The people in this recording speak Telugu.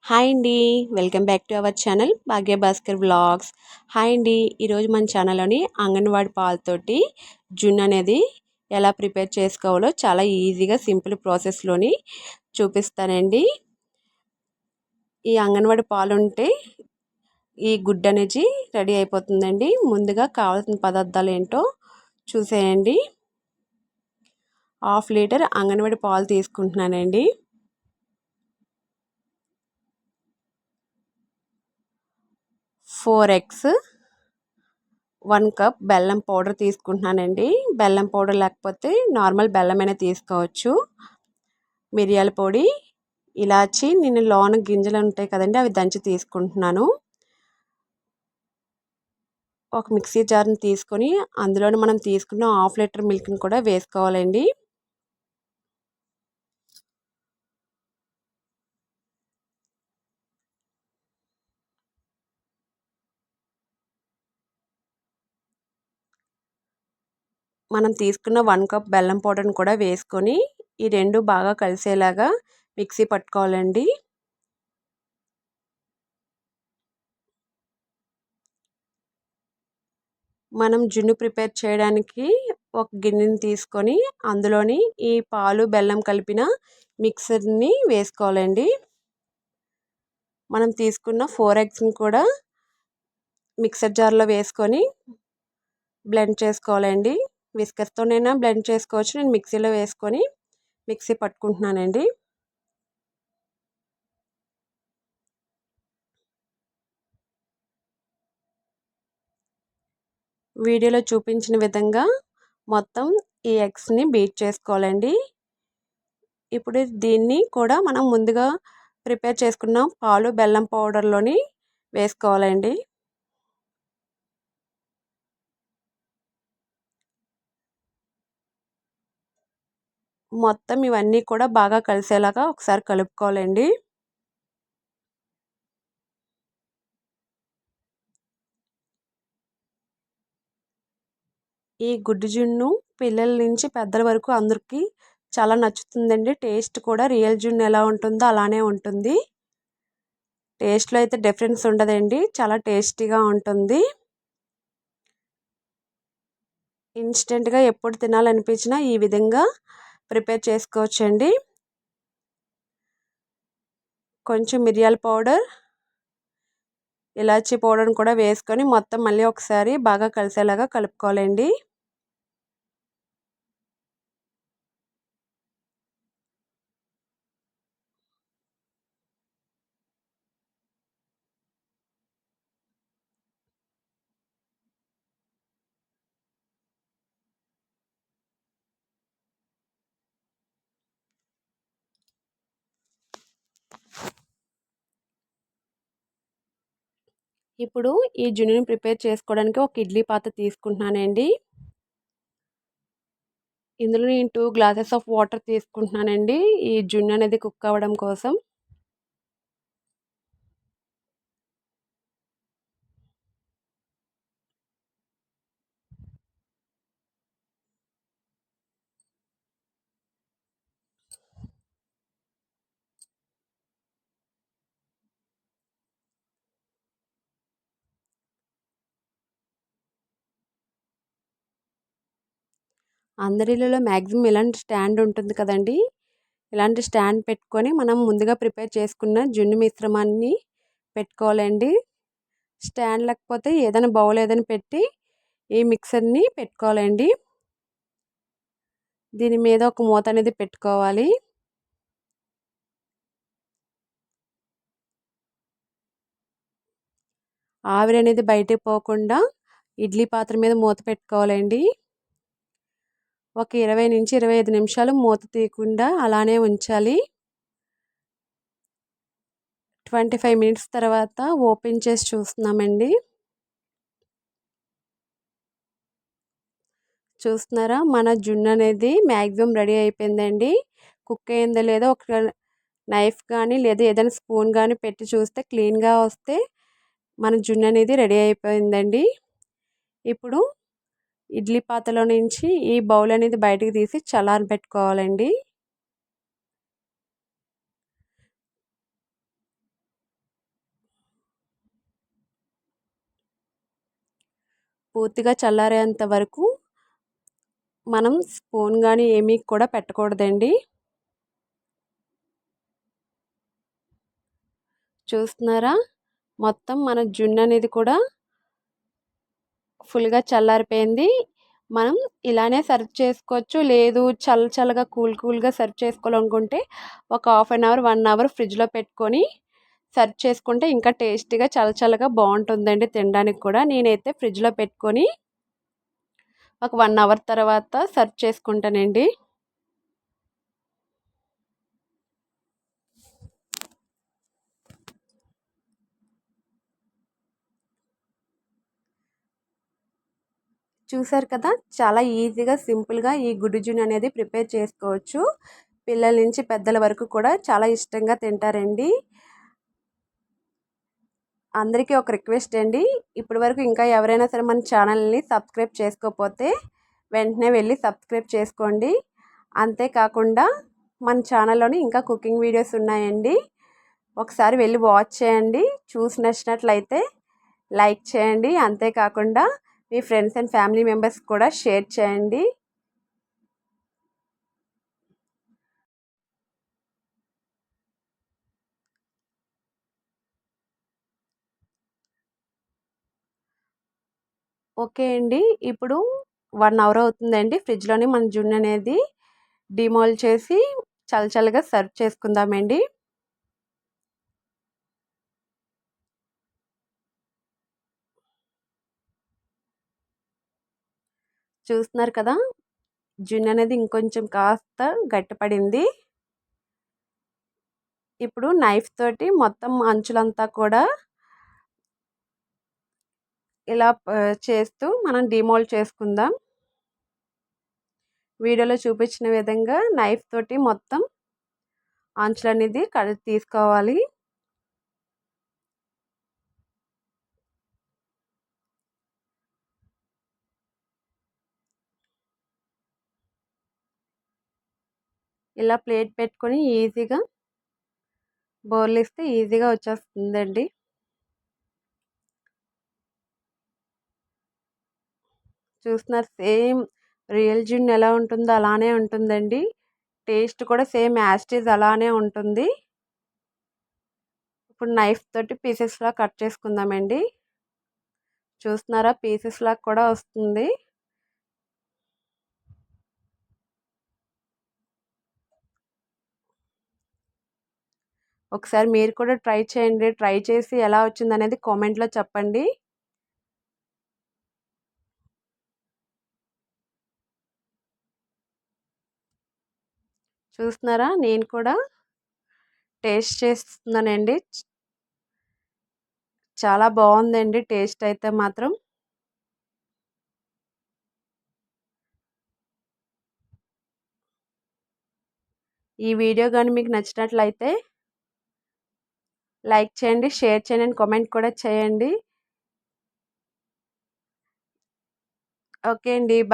హాయ్ అండి. Welcome back to our channel Bhagya Bhaskar vlogs. Hi అండి. ఈరోజు మన ఛానల్లోని అంగన్వాడీ పాలతోటి జున్ను అనేది ఎలా ప్రిపేర్ చేసుకోవాలో చాలా ఈజీగా సింపుల్ ప్రాసెస్లోని చూపిస్తానండి. ఈ అంగన్వాడీ పాలు ఉంటే ఈ గుడ్డు అనేది రెడీ అయిపోతుందండి. ముందుగా కావాల్సిన పదార్థాలు ఏంటో చూసేయండి. 1/2 లీటర్ అంగన్వాడీ పాలు తీసుకుంటున్నానండి. 4 ఎగ్స్, 1 కప్ బెల్లం పౌడర్ తీసుకుంటున్నానండి. బెల్లం పౌడర్ లేకపోతే నార్మల్ బెల్లమైనా తీసుకోవచ్చు. మిరియాల పొడి, ఇలాచి, నేను లోన గింజలు ఉంటాయి కదండి అవి దంచి తీసుకుంటున్నాను. ఒక మిక్సీ జార్ని తీసుకొని అందులోనే మనం తీసుకున్న 1/2 లీటర్ మిల్క్ని కూడా వేసుకోవాలండి. మనం తీసుకున్న 1 కప్ బెల్లం పౌడర్ని కూడా వేసుకొని ఈ రెండు బాగా కలిసేలాగా మిక్సీ పట్టుకోవాలండి. మనం జున్ను ప్రిపేర్ చేయడానికి ఒక గిన్నెని తీసుకొని అందులోని ఈ పాలు బెల్లం కలిపిన మిక్సర్ని వేసుకోవాలండి. మనం తీసుకున్న 4 ఎగ్స్ని కూడా మిక్సర్ జార్లో వేసుకొని బ్లెండ్ చేసుకోవాలండి. విస్కర్తోనైనా బ్లెండ్ చేసుకోవచ్చు. నేను మిక్సీలో వేసుకొని మిక్సీ పట్టుకుంటున్నానండి. వీడియోలో చూపించిన విధంగా మొత్తం ఈ ఎగ్స్ని బీట్ చేసుకోవాలండి. ఇప్పుడు దీన్ని కూడా మనం ముందుగా ప్రిపేర్ చేసుకున్న పాలు బెల్లం పౌడర్లోని వేసుకోవాలండి. మొత్తం ఇవన్నీ కూడా బాగా కలిసేలాగా ఒకసారి కలుపుకోవాలండి. ఈ గుడ్డు జున్ను పిల్లల నుంచి పెద్దల వరకు అందరికీ చాలా నచ్చుతుందండి. టేస్ట్ కూడా రియల్ జున్ను ఎలా ఉంటుందో అలానే ఉంటుంది. టేస్ట్లో అయితే డిఫరెన్స్ ఉండదండి. చాలా టేస్టీగా ఉంటుంది. ఇన్స్టెంట్గా ఎప్పుడు తినాలనిపించినా ఈ విధంగా ప్రిపేర్ చేసుకోవచ్చండి. కొంచెం మిరియాల పౌడర్, ఇలాచీ పౌడర్ని కూడా వేసుకొని మొత్తం మళ్ళీ ఒకసారి బాగా కలిసేలాగా కలుపుకోవాలండి. ఇప్పుడు ఈ జున్నుని ప్రిపేర్ చేసుకోవడానికి ఒక ఇడ్లీ పాత్ర తీసుకుంటున్నానండి. ఇందులో నేను 2 గ్లాసెస్ ఆఫ్ వాటర్ తీసుకుంటున్నానండి ఈ జున్ను అనేది కుక్ అవ్వడం కోసం. అందరిలో మ్యాక్సిమం ఇలాంటి స్టాండ్ ఉంటుంది కదండి. ఇలాంటి స్టాండ్ పెట్టుకొని మనం ముందుగా ప్రిపేర్ చేసుకున్న జున్ను మిశ్రమాన్ని పెట్టుకోవాలండి. స్టాండ్ లేకపోతే ఏదైనా బౌల్ ఏదైనా పెట్టి ఈ మిక్సర్ని పెట్టుకోవాలండి. దీని మీద ఒక మూత అనేది పెట్టుకోవాలి. ఆవిరి అనేది బయటకు పోకుండా ఇడ్లీ పాత్ర మీద మూత పెట్టుకోవాలండి. ఒక 20 నుంచి 25 నిమిషాలు మూత తీయకుండా అలానే ఉంచాలి. 25 మినిట్స్ తర్వాత ఓపెన్ చేసి చూస్తున్నామండి. చూస్తున్నారా, మన జున్ను అనేది మ్యాక్సిమం రెడీ అయిపోయిందండి. కుక్ అయిందో లేదో ఒక నైఫ్ కానీ లేదా ఏదైనా స్పూన్ కానీ పెట్టి చూస్తే క్లీన్గా వస్తే మన జున్ను అనేది రెడీ అయిపోయిందండి. ఇప్పుడు ఇడ్లీ పాత్రలో నుంచి ఈ బౌల్ అనేది బయటకు తీసి చల్లారబెట్టుకోవాలండి. పూర్తిగా చల్లారేంత వరకు మనం స్పూన్ కానీ ఏమీ కూడా పెట్టకూడదండి. చూస్తున్నారా, మొత్తం మన జున్ను అనేది కూడా ఫుల్గా చల్లారిపోయింది. మనం ఇలానే సర్వ్ చేసుకోవచ్చు, లేదు చల్లగా కూల్గా సర్వ్ చేసుకోవాలనుకుంటే ఒక హాఫ్ అన్ అవర్ 1 అవర్ ఫ్రిడ్జ్లో పెట్టుకొని సర్వ్ చేసుకుంటే ఇంకా టేస్టీగా చల్లగా బాగుంటుందండి తినడానికి కూడా. నేనైతే ఫ్రిడ్జ్లో పెట్టుకొని ఒక 1 అవర్ తర్వాత సర్వ్ చేసుకుంటానండి. చూసారు కదా, చాలా ఈజీగా సింపుల్గా ఈ గుడ్డు జున్ను అనేది ప్రిపేర్ చేసుకోవచ్చు. పిల్లల నుంచి పెద్దల వరకు కూడా చాలా ఇష్టంగా తింటారండి. అందరికీ ఒక రిక్వెస్ట్ అండి, ఇప్పటి వరకు ఇంకా ఎవరైనా సరే మన ఛానల్ని సబ్స్క్రైబ్ చేసుకోకపోతే వెంటనే వెళ్ళి సబ్స్క్రైబ్ చేసుకోండి. అంతేకాకుండా మన ఛానల్లోని ఇంకా కుకింగ్ వీడియోస్ ఉన్నాయండి, ఒకసారి వెళ్ళి వాచ్ చేయండి. చూసి నచ్చినట్లయితే లైక్ చేయండి. అంతేకాకుండా మీ ఫ్రెండ్స్ అండ్ ఫ్యామిలీ మెంబర్స్ కూడా షేర్ చేయండి. ఓకే అండి, ఇప్పుడు 1 అవర్ అవుతుందండి. ఫ్రిడ్జ్లోని మన జున్ను అనేది డిమోల్డ్ చేసి చల్లగా సర్వ్ చేసుకుందామండి. చూస్తున్నారు కదా, జున్ను అనేది ఇంకొంచెం కాస్త గట్టిపడింది. ఇప్పుడు నైఫ్ తోటి మొత్తం అంచులంతా కూడా ఇలా చేస్తూ మనం డిమోల్డ్ చేసుకుందాం. వీడియోలో చూపించిన విధంగా నైఫ్ తోటి మొత్తం అంచులు అనేది తీసుకోవాలి. ఇలా ప్లేట్ పెట్టుకొని ఈజీగా బోర్లిస్తే ఈజీగా వచ్చేస్తుందండి. చూస్తున్నారు, సేమ్ రియల్ జున్ను ఎలా ఉంటుందో అలానే ఉంటుందండి. టేస్ట్ కూడా సేమ్ యాజ్ ఇట్ ఈజ్ అలానే ఉంటుంది. ఇప్పుడు నైఫ్ తోటి పీసెస్లా కట్ చేసుకుందామండి. చూస్తున్నారా, పీసెస్లా కూడా వస్తుంది. ఒకసారి మీరు కూడా ట్రై చేయండి. ట్రై చేసి ఎలా వచ్చిందనేది కామెంట్లో చెప్పండి. చూస్తున్నారా, నేను కూడా టేస్ట్ చేస్తున్నానండి. చాలా బాగుందండి టేస్ట్ అయితే మాత్రం. ఈ వీడియో కానీ మీకు నచ్చినట్లయితే లైక్ చేయండి, షేర్ చేయండి అండ్ కామెంట్ కూడా చేయండి. ఓకే అండి, బాయ్.